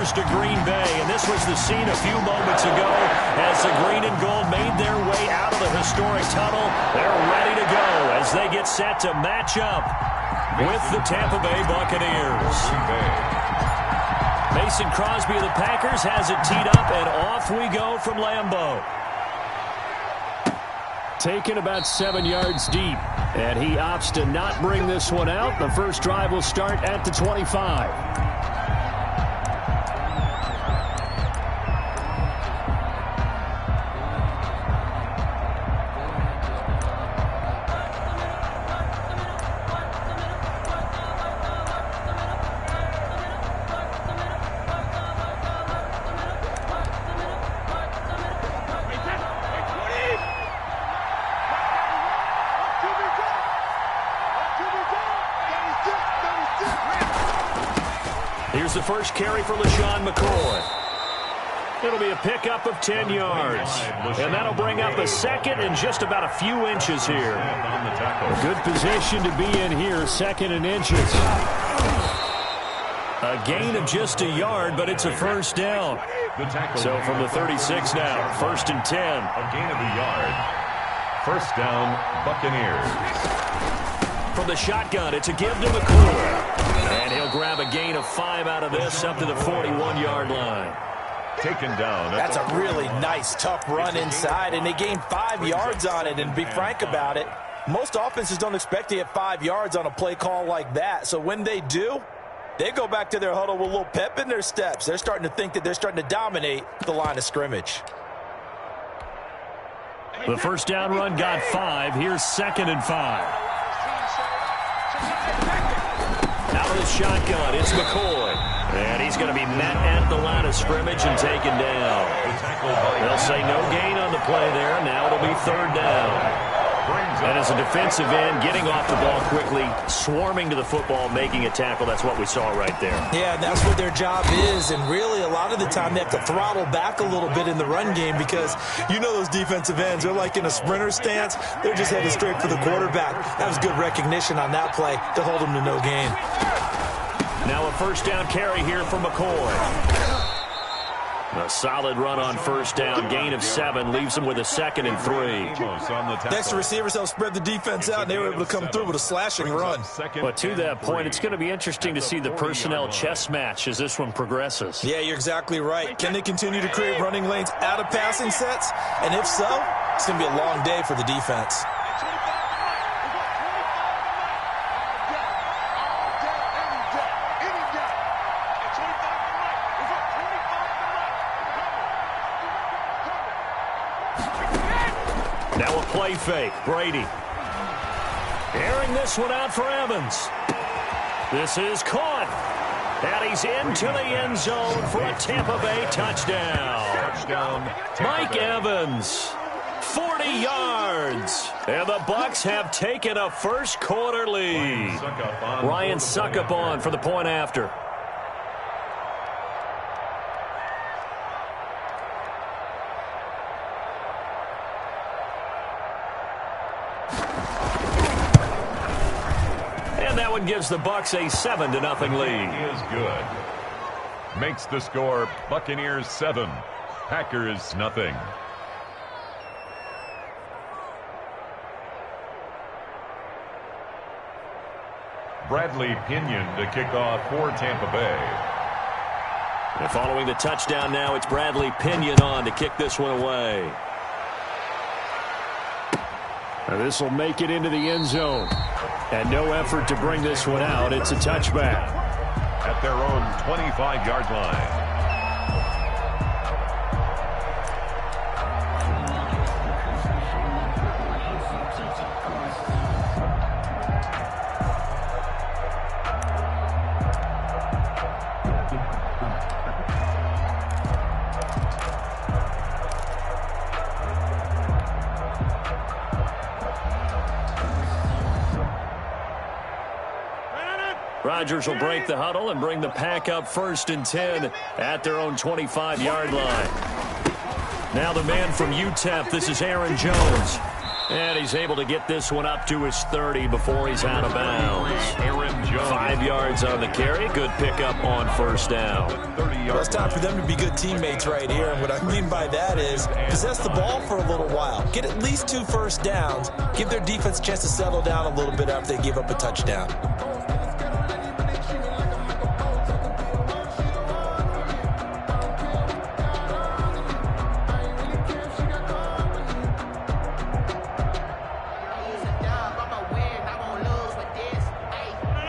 Packers to Green Bay, and this was the scene a few moments ago as the green and gold made their way out of the historic tunnel. They're ready to go as they get set to match up with the Tampa Bay Buccaneers. Mason Crosby of the Packers has it teed up, and off we go from Lambeau. Taken about 7 yards deep, and he opts to not bring this one out. The first drive will start at the 25. Here's the first carry for LaShawn McCoy. It'll be a pickup of 10 yards. And that'll bring up a second and just about a few inches here. A good position to be in here, second and inches. A gain of just a yard, but it's a first down. So from the 36 now, first and 10. A gain of a yard. First down, Buccaneers. From the shotgun, it's a give to McCoy. And he'll grab a gain of 5 out of this up to the 41-yard line. Taken down. That's a really nice, tough run inside, and they gained 5 yards on it. And to be frank about it, most offenses don't expect to get 5 yards on a play call like that. So when they do, they go back to their huddle with a little pep in their steps. They're starting to think that they're starting to dominate the line of scrimmage. The first down run got 5. Here's second and 5. Out of the shotgun, it's McCoy. And he's going to be met at the line of scrimmage and taken down. They'll say no gain on the play there. Now it'll be third down. And as a defensive end, getting off the ball quickly, swarming to the football, making a tackle. That's what we saw right there. Yeah, that's what their job is. And really, a lot of the time, they have to throttle back a little bit in the run game because you know those defensive ends, they're like in a sprinter stance. They're just headed straight for the quarterback. That was good recognition on that play to hold them to no gain. Now a first down carry here for McCoy. A solid run on first down. Gain of 7 leaves him with a second and 3. Next, the receivers helped spread the defense out, and they were able to come through with a slashing run. But to that point, it's going to be interesting to see the personnel chess match as this one progresses. Yeah, you're exactly right. Can they continue to create running lanes out of passing sets? And if so, it's going to be a long day for the defense. Now a play fake. Brady. Airing this one out for Evans. This is caught. And he's into the end zone for a Tampa Bay touchdown. Mike Evans. 40 yards. And the Bucs have taken a first quarter lead. Ryan Suckup on for the point after. That one gives the Bucs a 7-0 lead. He is good. Makes the score Buccaneers 7, Packers nothing. Bradley Pinion to kick off for Tampa Bay. And following the touchdown now, it's Bradley Pinion on to kick this one away. And this will make it into the end zone. And no effort to bring this one out. It's a touchback. At their own 25-yard line. Rodgers will break the huddle and bring the Pack up first and 10 at their own 25-yard line. Now the man from UTEP, this is Aaron Jones. And he's able to get this one up to his 30 before he's out of bounds. 5 yards on the carry. Good pickup on first down. Well, it's time for them to be good teammates right here. And what I mean by that is possess the ball for a little while. Get at least 2 first downs. Give their defense a chance to settle down a little bit after they give up a touchdown.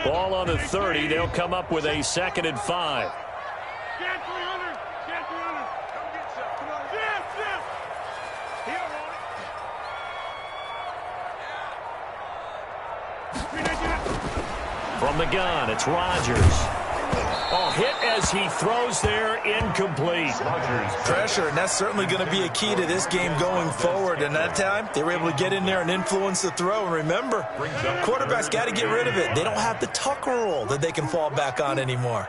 Ball on the 30. They'll come up with a 2nd and 5. From the gun, it's Rodgers. Oh, hit as he throws there, incomplete. Pressure, and that's certainly going to be a key to this game going forward. And that time, they were able to get in there and influence the throw. And remember, quarterbacks got to get rid of it. They don't have the Tucker rule that they can fall back on anymore.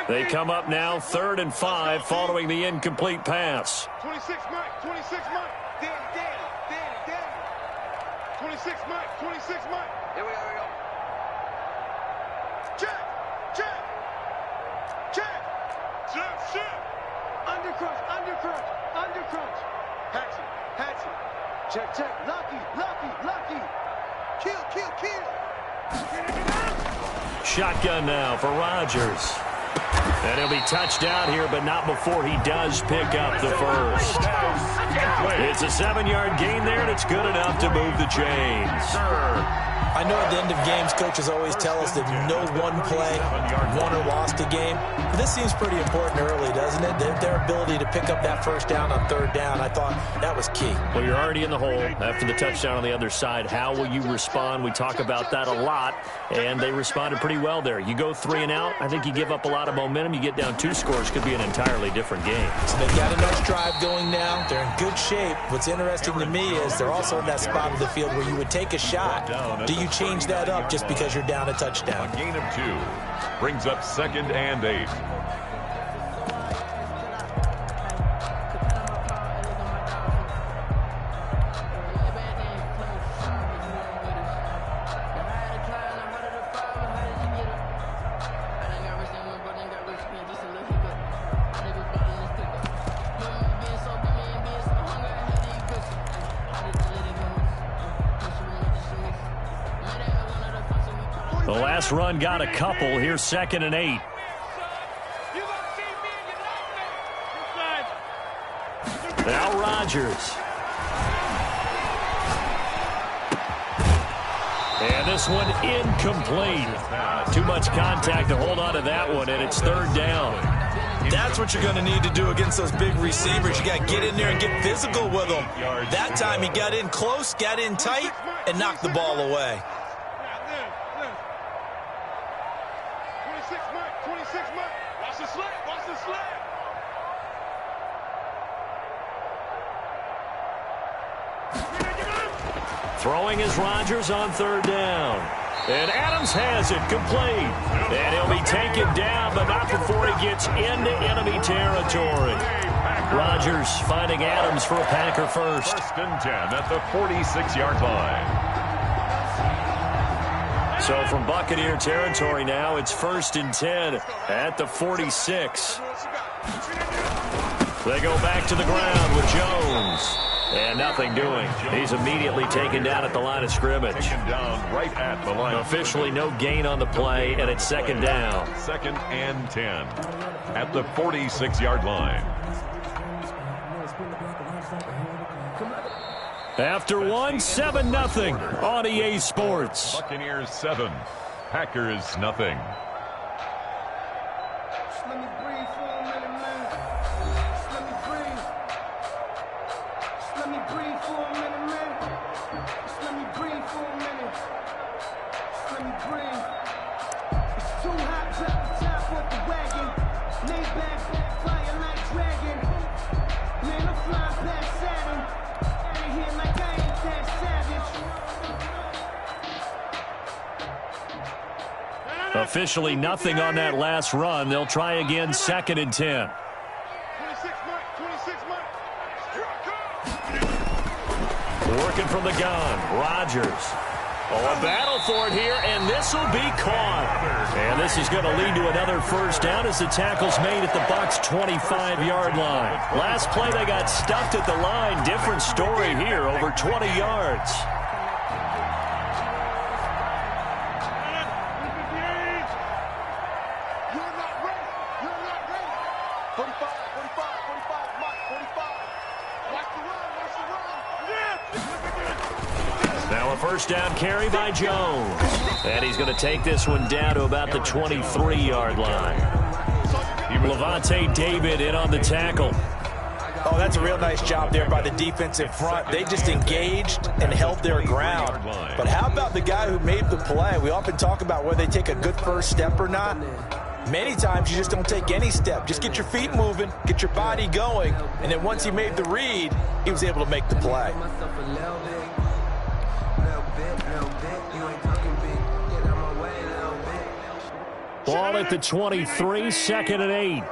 They come up now 3rd and 5 following the incomplete pass. 26 Mike, 26 Mike. Daddy. 26 Mike, 26 Mike. Here we go. Check. Undercrunch. Hatchet. Check. Lucky. Kill. Shotgun now for Rodgers. And he'll be touched out here, but not before he does pick up the first. It's a 7-yard gain there, and it's good enough to move the chains. I know at the end of games, coaches always tell us that no one play won or lost a game. But this seems pretty important early, doesn't it? Their ability to pick up that first down on 3rd down, I thought that was key. Well, you're already in the hole after the touchdown on the other side. How will you respond? We talk about that a lot, and they responded pretty well there. You go 3 and out, I think you give up a lot of momentum. You get down 2 scores, could be an entirely different game. So they've got a nice drive going now. They're in good shape. What's interesting to me is they're also in that spot of the field where you would take a shot. Do you change that up just because you're down a touchdown? A gain of 2 brings up 2nd and 8. The last run got a couple. Here's 2nd and 8. Now Rodgers. And this one incomplete. Too much contact to hold on to that one, and it's 3rd down. That's what you're going to need to do against those big receivers. You got to get in there and get physical with them. That time he got in close, got in tight, and knocked the ball away. 26 Mike. Watch the sled. Throwing is Rodgers on 3rd down. And Adams has it complete. And he'll be taken down, but not before he gets into enemy territory. Rodgers finding Adams for a Packer first. 1st and 10 at the 46-yard line. So from Buccaneer territory now, it's 1st and 10 at the 46. They go back to the ground with Jones. And nothing doing. He's immediately taken down at the line of scrimmage. Taken down right at the line. Officially no gain on the play, and it's 2nd down. 2nd and 10 at the 46-yard line. After one, 7-0 on EA Sports. Buccaneers 7, Packers nothing. Let me breathe for a minute, man. Let me breathe. Let me breathe for a minute, man. Let me breathe for a minute. Let me breathe. It's too hot, drop the top off the wagon. Lay back, flying like dragon. Man, I'm flying past Saturn. Out of here like I ain't that savage. Officially nothing on that last run. They'll try again, 2nd and 10. 26 Mike. Working from the gun, Rodgers. Oh, a battle for it here, and this will be caught. And this is going to lead to another first down as the tackle's made at the Bucs' 25-yard line. Last play, they got stuffed at the line. Different story here, over 20 yards. First down carry by Jones. And he's going to take this one down to about the 23-yard line. Levante David in on the tackle. Oh, that's a real nice job there by the defensive front. They just engaged and held their ground. But how about the guy who made the play? We often talk about whether they take a good first step or not. Many times you just don't take any step. Just get your feet moving, get your body going, and then once he made the read, he was able to make the play. Ball at the 23, 2nd and 8.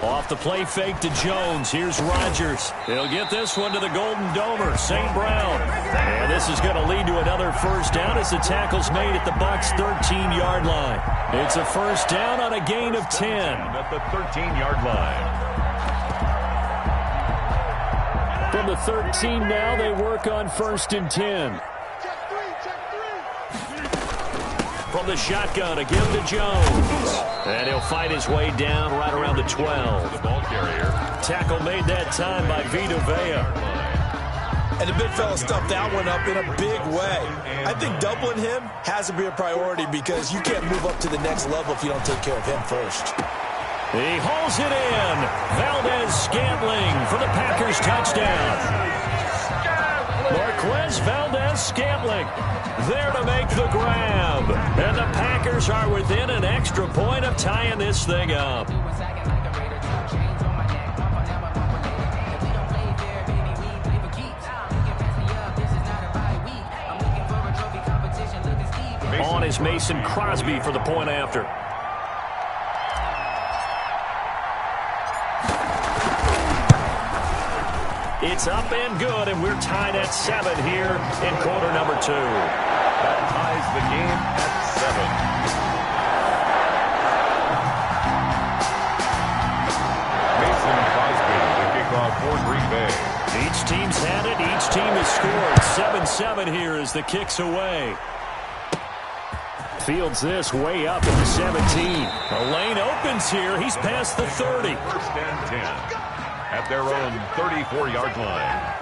Off the play fake to Jones. Here's Rodgers. He'll get this one to the Golden Domer, St. Brown. And this is going to lead to another first down as the tackle's made at the Bucs' 13-yard line. It's a first down on a gain of 10. At the 13-yard line. From the 13 now, they work on 1st and 10. From the shotgun, again to Jones. And he'll fight his way down right around the 12. The ball carrier. Tackle made that time by Vita Vea. And the big fella stuffed that one up in a big way. I think doubling him has to be a priority because you can't move up to the next level if you don't take care of him first. He hauls it in. Valdez-Scantling for the Packers touchdown. Marquez Valdez-Scantling there to make the grab. And the Packers are within an extra point of tying this thing up. On is Mason Crosby for the point after. It's up and good, and we're tied at 7 here in quarter number 2. That ties the game at 7. Mason Crosby, the kickoff for Green Bay. Each team's had it. Each team has scored. 7-7 here as the kick's away. Fields this way up at the 17. A lane opens here. He's past the 30. 1st and 10. At their own 34-yard line.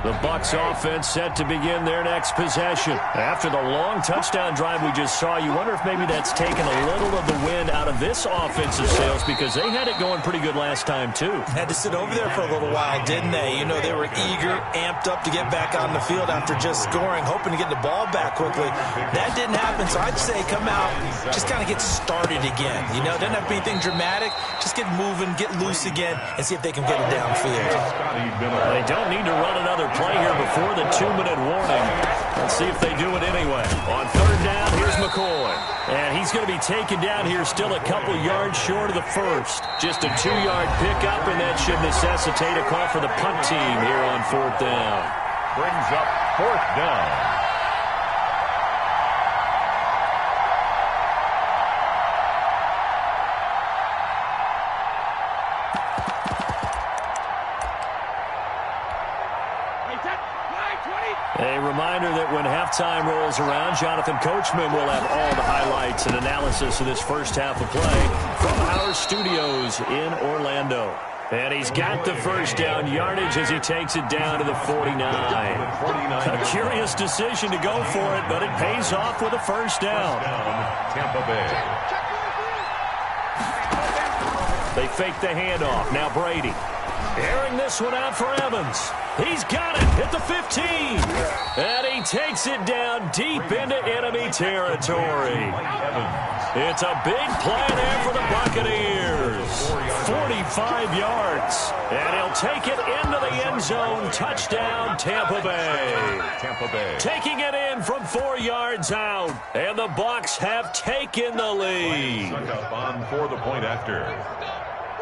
The Bucs offense set to begin their next possession. After the long touchdown drive we just saw, you wonder if maybe that's taken a little of the wind out of this offensive sails because they had it going pretty good last time, too. Had to sit over there for a little while, didn't they? You know, they were eager, amped up to get back on the field after just scoring, hoping to get the ball back quickly. That didn't happen, so I'd say come out, just kind of get started again. You know, doesn't have to be anything dramatic. Just get moving, get loose again, and see if they can get it downfield. They don't need to run another play here before the 2-minute warning. Let's see if they do it anyway. On 3rd down, here's McCoy. And he's going to be taken down here still a couple yards short of the first. Just a 2-yard pickup, and that should necessitate a call for the punt team here on 4th down. Brings up 4th down. A reminder that when halftime rolls around, Jonathan Coachman will have all the highlights and analysis of this first half of play from our studios in Orlando. And he's got the first down yardage as he takes it down to the 49. A curious decision to go for it, but it pays off with a first down. Tampa Bay. They fake the handoff. Now Brady. Airing this one out for Evans. He's got it at the 15. And he takes it down deep into enemy territory. Evans. It's a big play there for the Buccaneers. 45 yards. And he'll take it into the end zone. Touchdown, Tampa Bay. Tampa Bay. Taking it in from 4 yards out. And the Bucs have taken the lead. Stuck up on for the point after.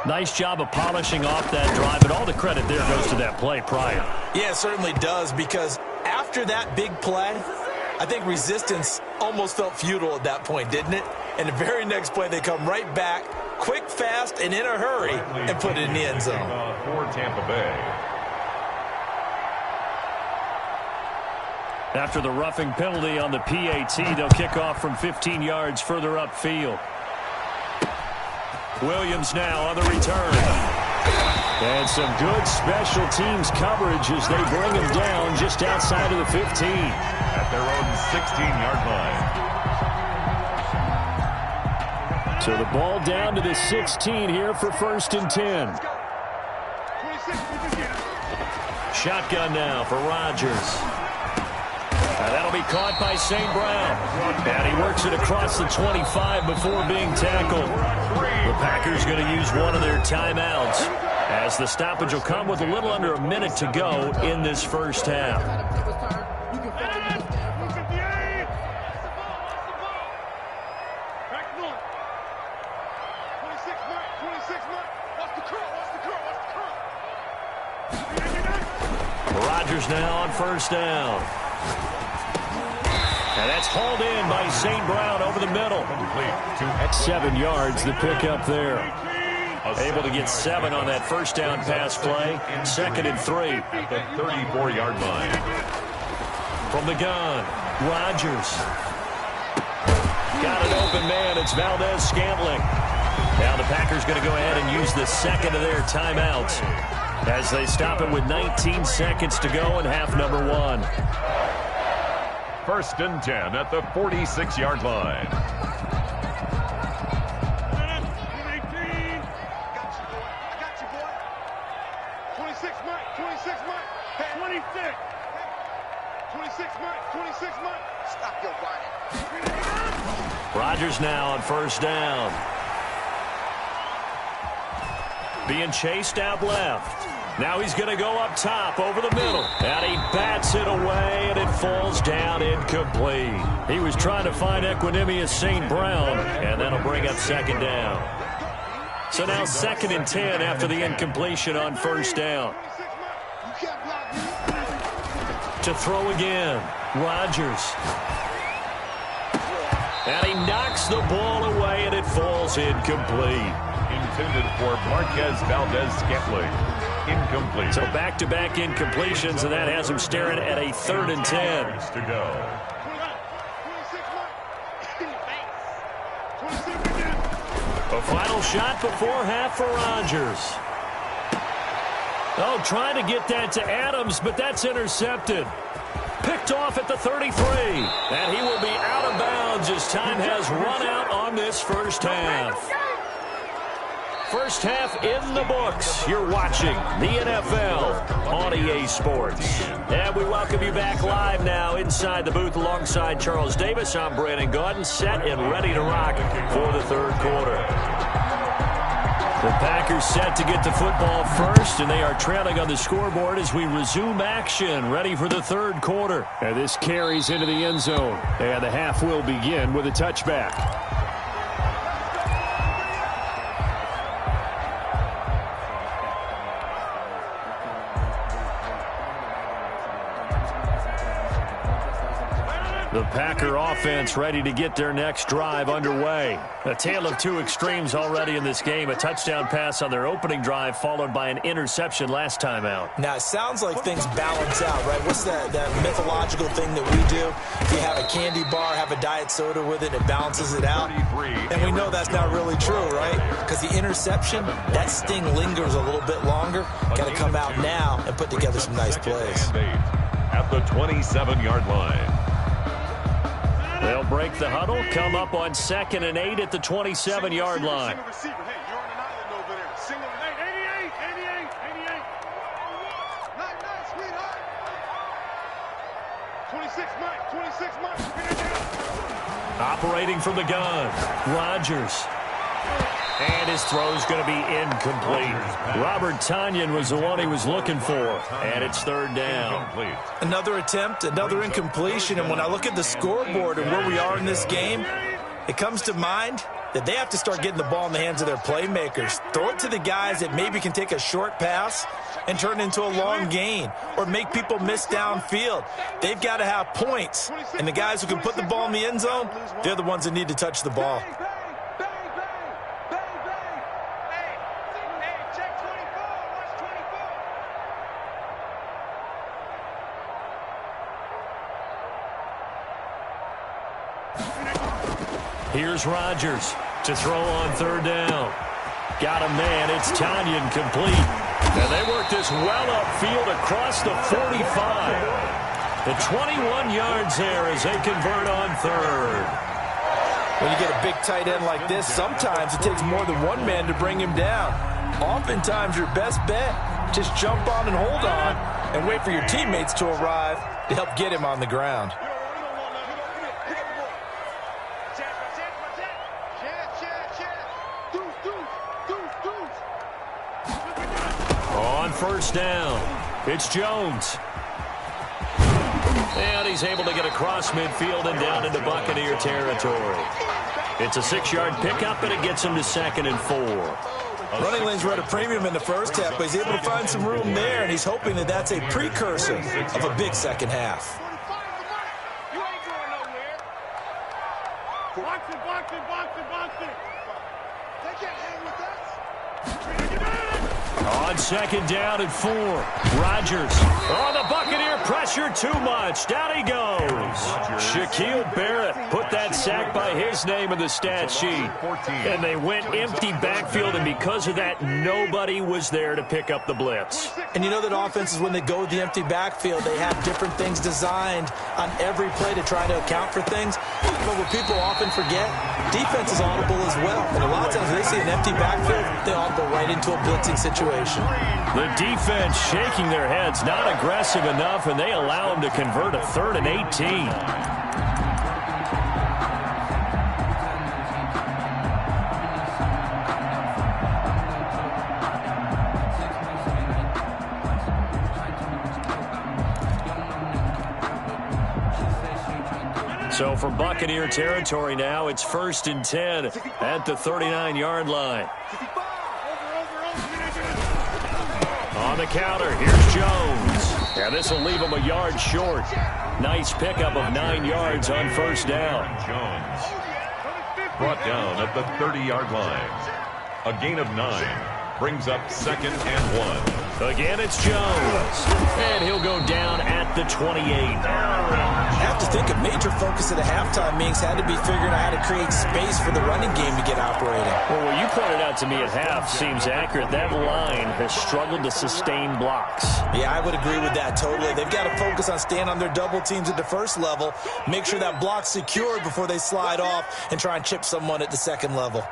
Nice job of polishing off that drive, and all the credit there goes to that play prior. Yeah, it certainly does, because after that big play, I think resistance almost felt futile at that point, didn't it? And the very next play, they come right back, quick, fast, and in a hurry, and put it in the end zone. For Tampa Bay. After the roughing penalty on the PAT, they'll kick off from 15 yards further upfield. Williams now on the return. And some good special teams coverage as they bring him down just outside of the 15. At their own 16-yard line. So the ball down to the 16 here for 1st and 10. Shotgun now for Rodgers. That'll be caught by St. Brown. And he works it across the 25 before being tackled. The Packers going to use one of their timeouts, as the stoppage will come with a little under a minute to go in this first half. Rodgers now on 1st down. And that's hauled in by St. Brown over the middle. 7 yards, the pickup there. Able to get 7 on that 1st down pass play. 2nd and 3. At the 34-yard line. From the gun, Rodgers. Got an open man. It's Valdez-Scantling. Now the Packers going to go ahead and use the second of their timeouts as they stop it with 19 seconds to go in half number 1. 1st and 10 at the 46-yard line. Rodgers now on 1st down. Being chased out left. Now he's going to go up top over the middle. And he bats it away, and it falls down incomplete. He was trying to find Equanimous St. Brown, and that'll bring up 2nd down. So now 2nd and 10 after the incompletion on 1st down. To throw again, Rodgers. And he knocks the ball away, and it falls incomplete. Intended for Marquez Valdez-Scantling. Incomplete. So back-to-back incompletions, and that has him staring at a 3rd and 10. To go. A final shot before half for Rodgers. Oh, trying to get that to Adams, but that's intercepted. Picked off at the 33. And he will be out of bounds as time has run out on this first half. First half in the books. You're watching the NFL on EA Sports. And we welcome you back live now inside the booth alongside Charles Davis. I'm Brandon Gaudin, set and ready to rock for the 3rd quarter. The Packers set to get the football first, and they are trailing on the scoreboard as we resume action, ready for the 3rd quarter. And this carries into the end zone, and the half will begin with a touchback. The Packer offense ready to get their next drive underway. A tale of two extremes already in this game. A touchdown pass on their opening drive followed by an interception last time out. Now, it sounds like things balance out, right? What's that mythological thing that we do? If you have a candy bar, have a diet soda with it, it balances it out. And we know that's not really true, right? Because the interception, that sting lingers a little bit longer. Got to come out now and put together some nice plays. At the 27-yard line. They'll break the huddle, come up on 2nd and 8 at the 27-yard line. Operating from the gun, Rodgers. And his throw's going to be incomplete. Robert Tonyan was the one he was looking for, and it's third down. Another attempt, another incompletion, and when I look at the scoreboard and where we are in this game, it comes to mind that they have to start getting the ball in the hands of their playmakers. Throw it to the guys that maybe can take a short pass and turn it into a long gain or make people miss downfield. They've got to have points, and the guys who can put the ball in the end zone, they're the ones that need to touch the ball. Here's Rodgers to throw on third down. Got a man. It's Tonyan complete. And they work this well upfield across the 45. The 21 yards there as they convert on third. When you get a big tight end like this, sometimes it takes more than one man to bring him down. Oftentimes your best bet, just jump on and hold on and wait for your teammates to arrive to help get him on the ground. On first down, it's Jones. And he's able to get across midfield and down into Buccaneer territory. It's a 6-yard pickup, and it gets him to 2nd and 4. Running lanes were at a premium in the first half, but he's able to find some room there, and he's hoping that that's a precursor of a big second half. On second down and 4, Rodgers. Oh, the Buccaneer pressure too much. Down he goes. Shaquille Barrett put that sack by his name in the stat sheet. And they went empty backfield, and because of that, nobody was there to pick up the blitz. And you know that offenses, when they go with the empty backfield, they have different things designed on every play to try to account for things. But what people often forget, defense is audible as well. And a lot of times when they see an empty backfield, they audible right into a blitzing situation. The defense shaking their heads, not aggressive enough, and they allow them to convert a 3rd and 18. So for Buccaneer territory now, it's 1st and 10 at the 39-yard line. On the counter, here's Jones. And this will leave him a yard short. Nice pickup of 9 yards on first down. Jones brought down at the 30-yard line. A gain of 9 brings up 2nd and 1. Again, it's Jones. And he'll go down at the 28. I have to think a major focus at the halftime meetings had to be figuring out how to create space for the running game to get operating. Well, what you pointed out to me at half seems accurate. That line has struggled to sustain blocks. Yeah, I would agree with that totally. They've got to focus on staying on their double teams at the first level, make sure that block's secured before they slide off and try and chip someone at the second level.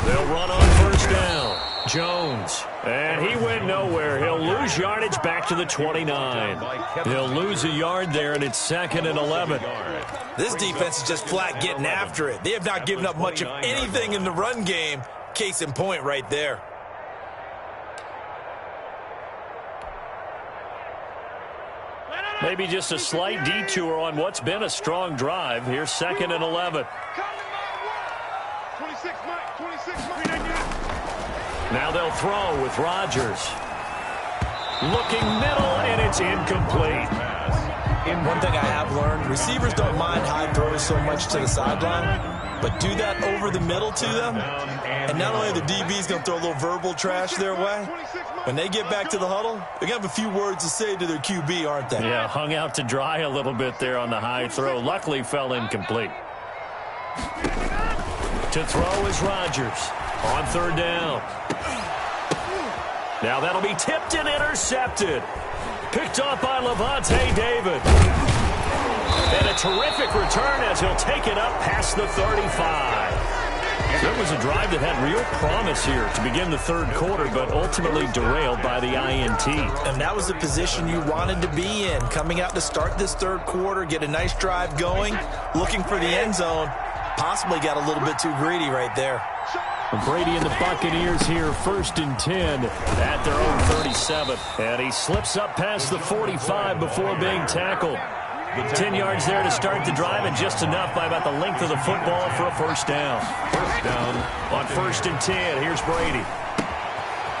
They'll run on first down. Jones. And he went nowhere. He'll lose yardage back to the 29. He'll lose a yard there, and it's 2nd and 11. This defense is just flat getting after it. They have not given up much of anything in the run game. Case in point right there. Maybe just a slight detour on what's been a strong drive. Here's 2nd and 11. Now they'll throw with Rodgers. Looking middle, and it's incomplete. One thing I have learned, receivers don't mind high throws so much to the sideline, but do that over the middle to them, and not only are the DBs going to throw a little verbal trash their way, when they get back to the huddle, they're going to have a few words to say to their QB, aren't they? Yeah, hung out to dry a little bit there on the high throw. Luckily fell incomplete. To throw is Rodgers on third down. Now that'll be tipped and intercepted. Picked off by Levante David. And a terrific return as he'll take it up past the 35. So it was a drive that had real promise here to begin the third quarter, but ultimately derailed by the INT. And that was the position you wanted to be in, coming out to start this third quarter, get a nice drive going, looking for the end zone. Possibly got a little bit too greedy right there. Brady and the Buccaneers here, 1st and 10 at their own 37. And he slips up past the 45 before being tackled. 10 yards there to start the drive, and just enough by about the length of the football for a first down. First down on 1st and 10. Here's Brady.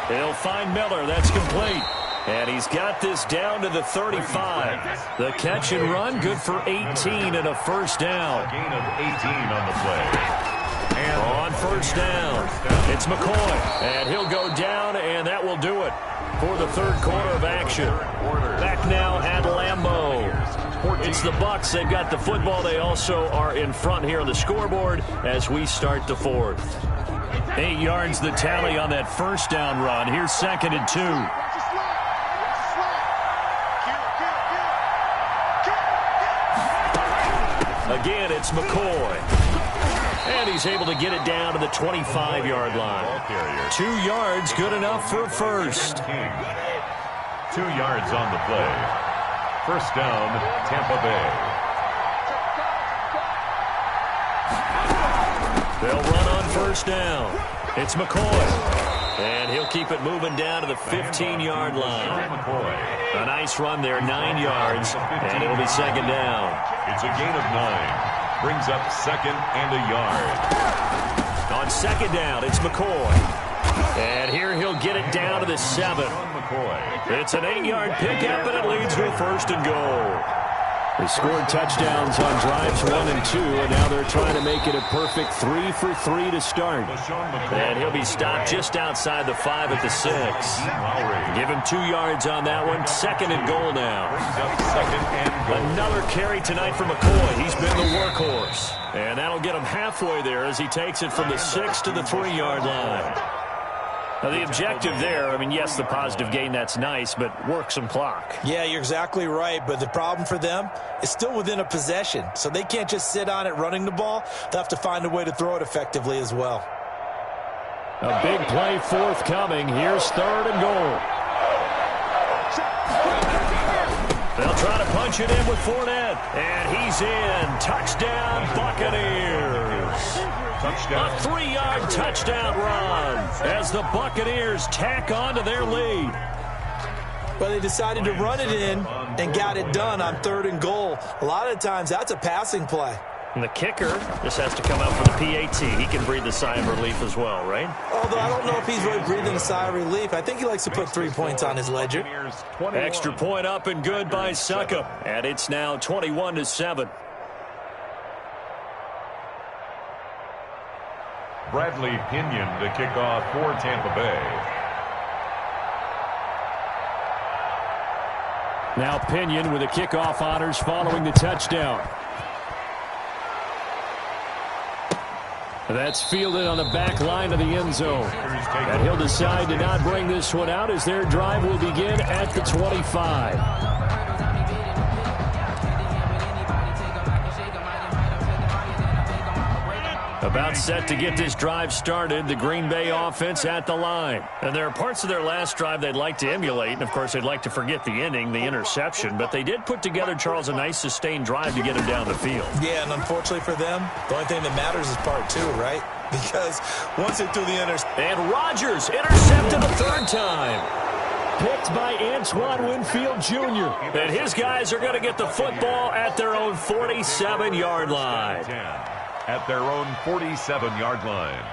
He'll find Miller. That's complete. And he's got this down to the 35. The catch and run, good for 18 and a first down. A gain of 18 on the play. And on first down, it's McCoy. And he'll go down, and that will do it for the third quarter of action. Back now at Lambeau. It's the Bucs. They've got the football. They also are in front here on the scoreboard as we start the fourth. 8 yards the tally on that first down run. Here's 2nd and 2. Again, it's McCoy. And he's able to get it down to the 25-yard line. 2 yards, good enough for a first. 2 yards on the play. First down, Tampa Bay. They'll run on first down. It's McCoy. And he'll keep it moving down to the 15-yard line. A nice run there, 9 yards, and it'll be 2nd down. It's a gain of 9. Brings up 2nd and a yard. On 2nd down, it's McCoy. And here he'll get it down to the 7. It's an 8-yard pickup, and it leads to a 1st and goal. They scored touchdowns on drives 1 and 2, and now they're trying to make it a perfect 3 for 3 to start. And he'll be stopped just outside the 5 at the 6. Give him 2 yards on that one. 2nd and goal now. Another carry tonight for McCoy. He's been the workhorse. And that'll get him halfway there as he takes it from the 6 to the 3-yard line. Now, the objective there, I mean, yes, the positive gain, that's nice, but work some clock. Yeah, you're exactly right, but the problem for them is still within a possession, so they can't just sit on it running the ball. They'll have to find a way to throw it effectively as well. A big play forthcoming. Here's 3rd and goal. They'll try to punch it in with Fournette, and he's in. Touchdown, Buccaneers. Touchdown. A 3-yard touchdown run as the Buccaneers tack on to their lead. Well, they decided to run it in and got it done on 3rd and goal. A lot of times, that's a passing play. And the kicker just has to come out for the PAT. He can breathe a sigh of relief as well, right? Although I don't know if he's really breathing a sigh of relief. I think he likes to put 3 points on his ledger. Extra point up and good by Succop. And it's now 21-7. Bradley Pinion to kick off for Tampa Bay. Now Pinion with the kickoff honors following the touchdown. That's fielded on the back line of the end zone. And he'll decide to not bring this one out as their drive will begin at the 25. About set to get this drive started, the Green Bay offense at the line. And there are parts of their last drive they'd like to emulate, and of course they'd like to forget the ending, the interception, but they did put together, Charles, a nice sustained drive to get him down the field. Yeah, and unfortunately for them, the only thing that matters is part 2, right? Because once they threw the interception. And Rodgers intercepted a 3rd time. Picked by Antoine Winfield Jr. And his guys are going to get the football at their own 47-yard line. At their own 47-yard line.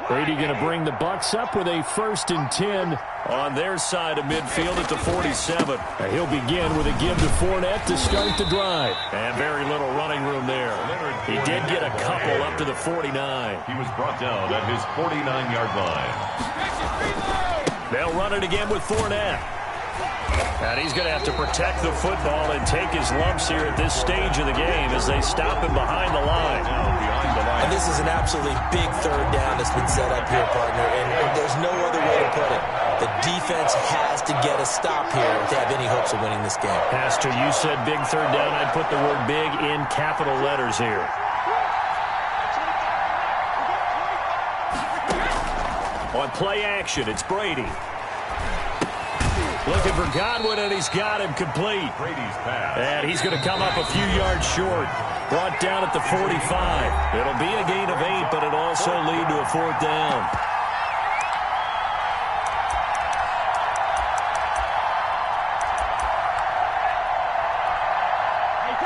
Brady going to bring the Bucs up with a 1st and 10 on their side of midfield at the 47. He'll begin with a give to Fournette to start the drive. And very little running room there. He did get a couple up to the 49. He was brought down at his 49-yard line. They'll run it again with Fournette. And he's going to have to protect the football and take his lumps here at this stage of the game as they stop him behind the line. And this is an absolutely big third down that's been set up here, partner, and there's no other way to put it. The defense has to get a stop here if they have any hopes of winning this game. Pastor, you said big third down. I'd put the word big in capital letters here. On play action, it's Brady. Looking for Godwin, and he's got him complete. Brady's pass. And he's going to come up a few yards short. Brought down at the 45. It'll be a gain of 8, but it'll also lead to a fourth down.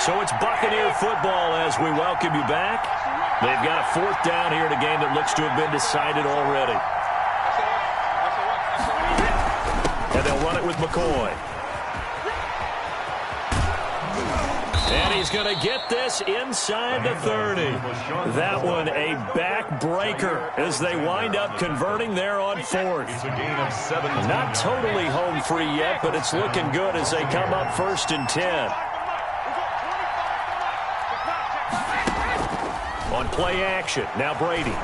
So it's Buccaneer football as we welcome you back. They've got a fourth down here in a game that looks to have been decided already. And they'll run it with McCoy. And he's going to get this inside the 30. That one a backbreaker as they wind up converting there on fourth. It's a gain of 7. Not totally home free yet, but it's looking good as they come up 1st and 10. On play action, now Brady.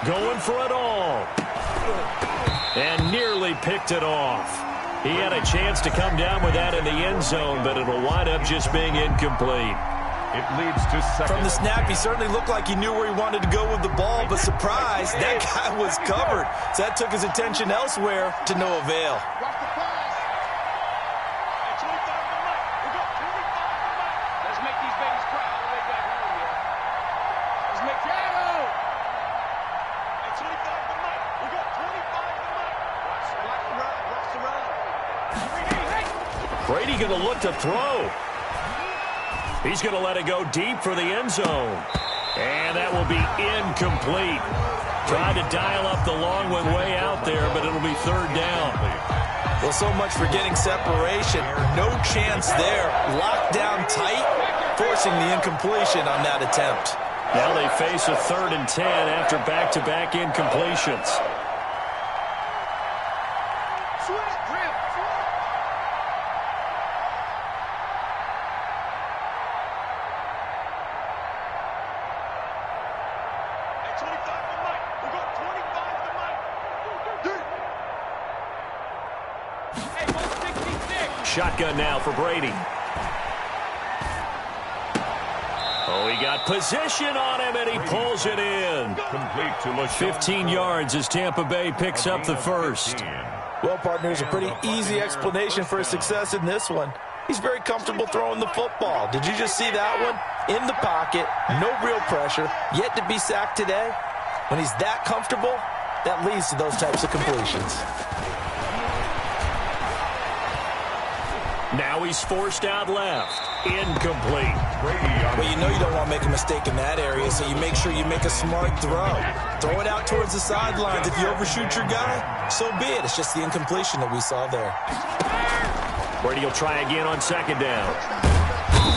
Going for it all. And nearly picked it off. He had a chance to come down with that in the end zone, but it'll wind up just being incomplete. It leads to second. From the snap, he certainly looked like he knew where he wanted to go with the ball, but surprise, that guy was covered. So that took his attention elsewhere to no avail. Brady going to look to throw. He's going to let it go deep for the end zone. And that will be incomplete. Tried to dial up the long one way out there, but it'll be third down. Well, so much for getting separation. No chance there. Locked down tight, forcing the incompletion on that attempt. Now they face a 3rd and 10 after back-to-back incompletions. Shotgun now for Brady. Oh, he got position on him, and he pulls it in. Complete to LaShawn. 15 yards as Tampa Bay picks up the first. Well, partners, a pretty easy explanation for his success in this one. He's very comfortable throwing the football. Did you just see that one? In the pocket, no real pressure, yet to be sacked today. When he's that comfortable, that leads to those types of completions. Now he's forced out left. Incomplete. Well, you know you don't want to make a mistake in that area, so you make sure you make a smart throw. Throw it out towards the sidelines. If you overshoot your guy, so be it. It's just the incompletion that we saw there. Brady will try again on 2nd down.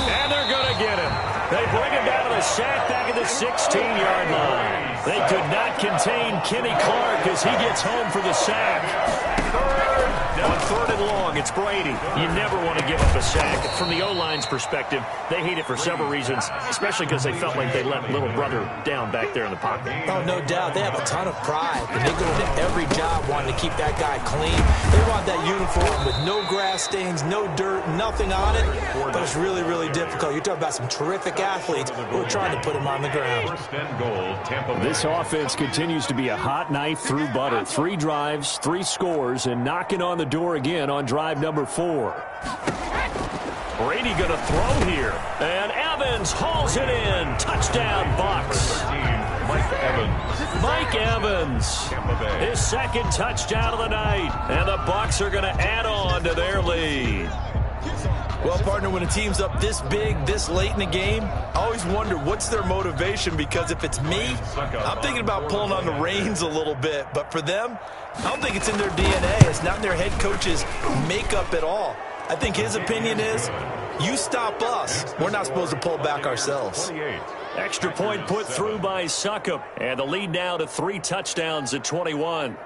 And they're going to get him. They bring him down to the sack back at the 16-yard line. They could not contain Kenny Clark as he gets home for the sack. On 3rd and long, it's Brady. You never want to give up a sack. From the O-line's perspective, they hate it for several reasons, especially because they felt like they let little brother down back there in the pocket. Oh, no doubt. They have a ton of pride, and they go into every job wanting to keep that guy clean. They want that uniform with no grass stains, no dirt, nothing on it, but it's really, really difficult. You're talking about some terrific athletes who are trying to put him on the ground. 1st and goal, Tampa Bay. This offense continues to be a hot knife through butter. 3 drives, 3 scores, and knocking on the door again on drive number 4. Brady going to throw here. And Evans hauls it in. Touchdown, Bucs. Mike Evans. His 2nd touchdown of the night. And the Bucs are going to add on to their lead. Well, partner, when a team's up this big, this late in the game, I always wonder what's their motivation, because if it's me, I'm thinking about pulling on the reins a little bit. But for them, I don't think it's in their DNA. It's not in their head coach's makeup at all. I think his opinion is, you stop us, we're not supposed to pull back ourselves. Extra point put through by Succop. And the lead now to 3 touchdowns at 21.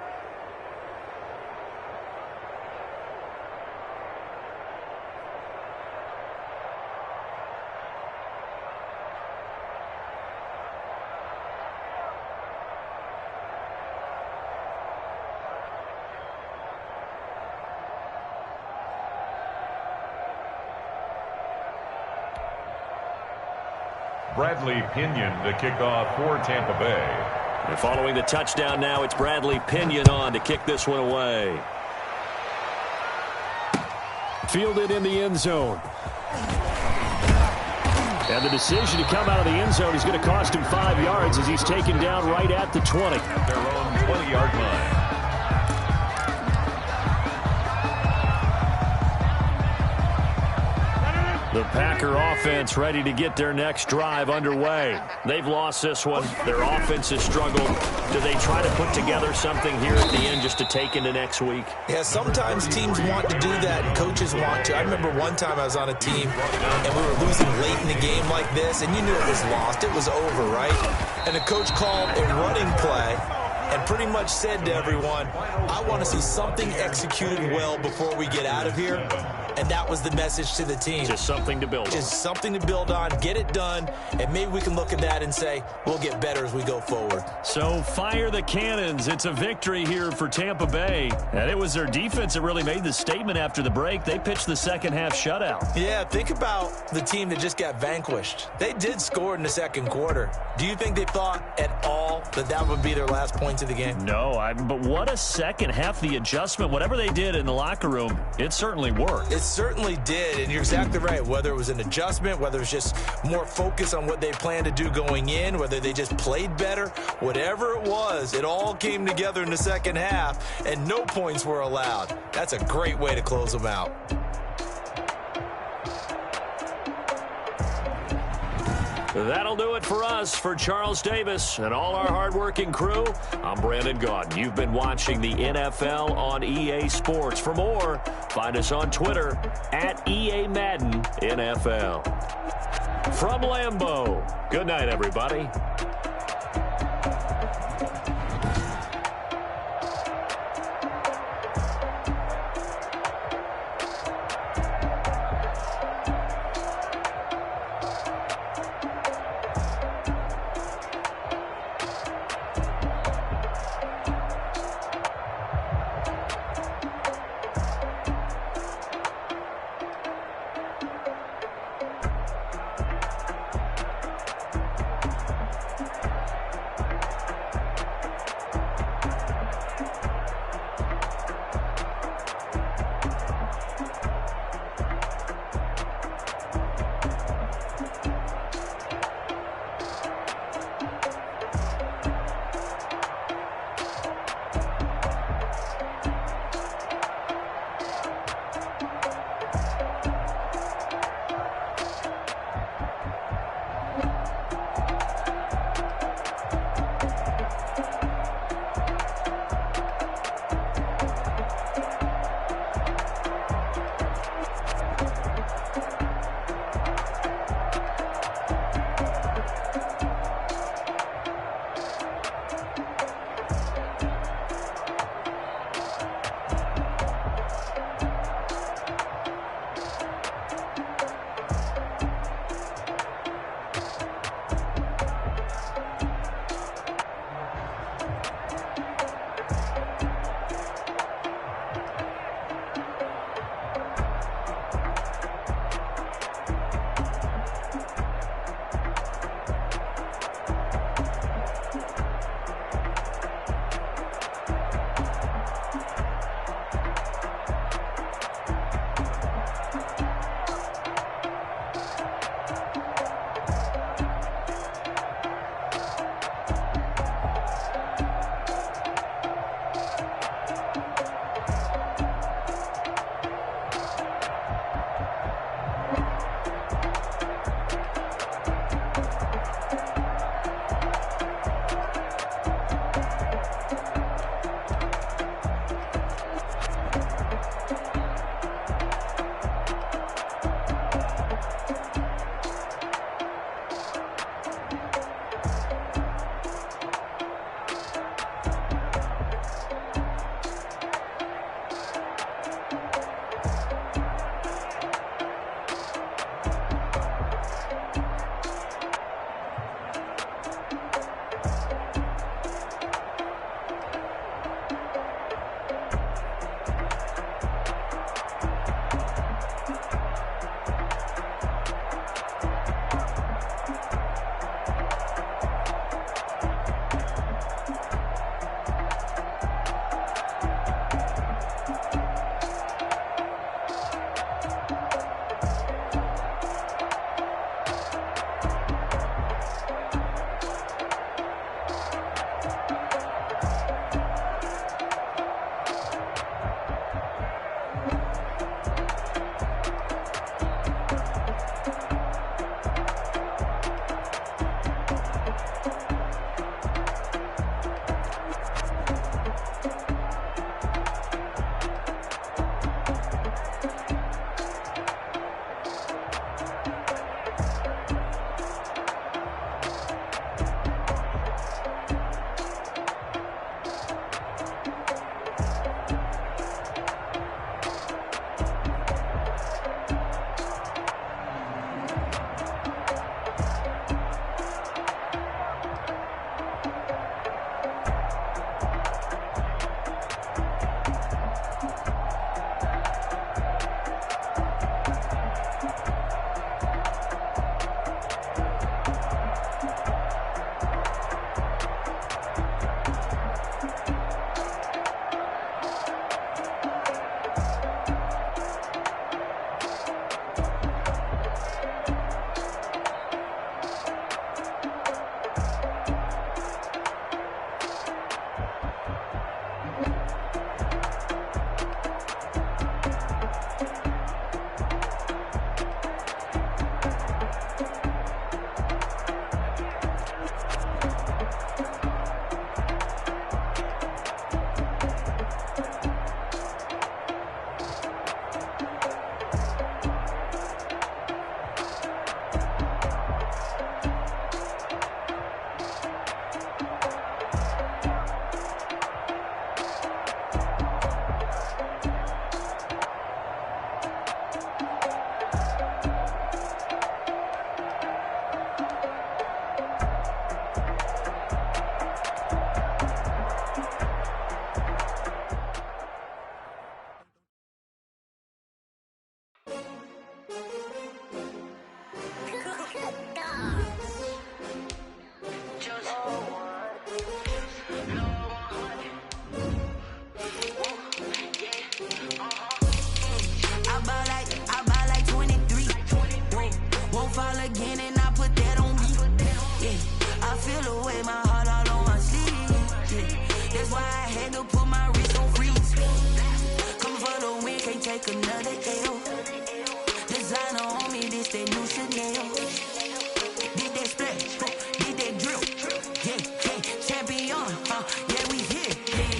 Bradley Pinion to kick off for Tampa Bay. And following the touchdown now, it's Bradley Pinion on to kick this one away. Fielded in the end zone. And the decision to come out of the end zone is going to cost him 5 yards as he's taken down right at the 20. Their own 20-yard line. The Packer offense ready to get their next drive underway. They've lost this one. Their offense has struggled. Do they try to put together something here at the end just to take into next week? Yeah, sometimes teams want to do that and coaches want to. I remember one time I was on a team and we were losing late in the game like this, and you knew it was lost. It was over, right? And the coach called a running play and pretty much said to everyone, I want to see something executed well before we get out of here. And that was the message to the team. Just something to build on. Just something to build on, get it done, and maybe we can look at that and say, we'll get better as we go forward. So fire the cannons. It's a victory here for Tampa Bay. And it was their defense that really made the statement after the break. They pitched the second half shutout. Yeah, think about the team that just got vanquished. They did score in the second quarter. Do you think they thought at all that that would be their last points of the game? No, but what a second half. The adjustment, whatever they did in the locker room, it certainly worked. It certainly did, and you're exactly right. Whether it was an adjustment, whether it was just more focus on what they planned to do going in, whether they just played better, whatever it was, it all came together in the second half, and no points were allowed. That's a great way to close them out. That'll do it for us. For Charles Davis and all our hardworking crew, I'm Brandon Gaudin. You've been watching the NFL on EA Sports. For more, find us on Twitter at EA Madden NFL. From Lambeau, good night, everybody. this that new Chanel. Did that splash, did that drill. Yeah, champion, yeah, we here.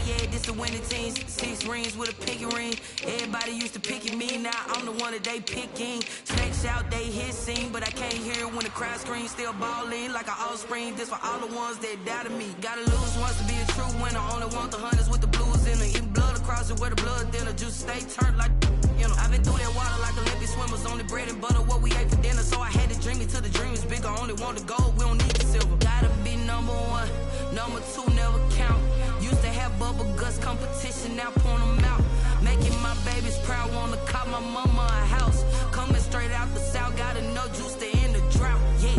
Yeah, this the winning team. 6 rings with a pinky ring. Everybody used to picking me, now I'm the one that they picking. Snake shout, they hit scene, but I can't hear it when the crowd screams. Still balling like an offspring. This for all the ones that doubted me. Gotta lose once to be a true winner. Only want the hunters with the blues in it. Eating blood across it where the blood thinner. Juice stay turned like, you know. I've been through that water like Olympic swimmers. Only bread and butter what we ate for dinner. So I had to dream it till the dream is bigger. Only want the gold, we don't need the silver. Gotta be number 1, number 2 never count. Used to have bubble guts competition, now point them out. Making my babies proud, wanna cop my mama a house. Coming straight out the south, gotta know juice to end the drought. Yeah,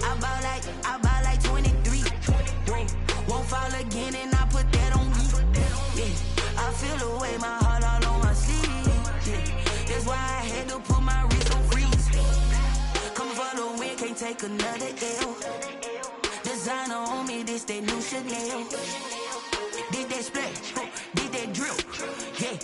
I bought like 23. Won't fall again, and I put that on me. Yeah, I feel the way, my heart all on my sleeve. Yeah, that's why I had to put my wrist on freeze. Coming for the win, can't take another L. Designer on me, this that new Chanel. Did that splash, did that drill. Yeah,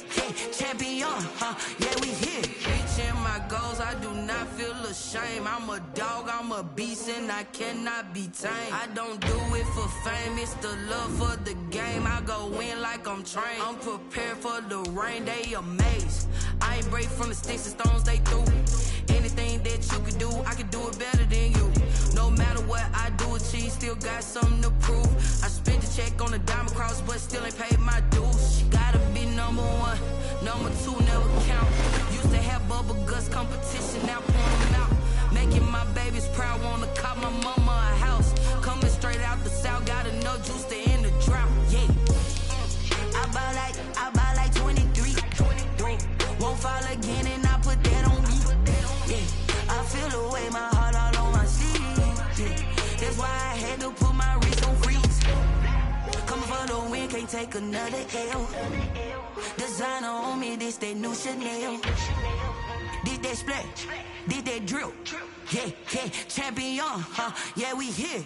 champion, yeah, we here. Reaching my goals, I do not feel ashamed. I'm a dog, I'm a beast, and I cannot be tamed. I don't do it for fame, it's the love for the game. I go in like I'm trained. I'm prepared for the rain, they amazed. I ain't break from the sticks and stones they threw. Anything that you could do, I could do it better than you. No matter what I do achieve, still got something to prove. I spent the check on the diamond cross, but still ain't paid my dues. Gotta be number 1, number 2 never count. Used to have bubble guts competition, now point them out. Making my babies proud, wanna cop my mama a house. Coming straight out the south, gotta know juice to end the drought. Yeah, I bought like 23. Won't fall again, and I put that on me. Yeah, I feel the way, my heart all on my sleeve. Yeah, that's why I had to put my wrist on freeze. Coming for the win, can't take another L. Designer on me, this that new Chanel. Did that splash, did that drill. Yeah, champion, yeah, we here.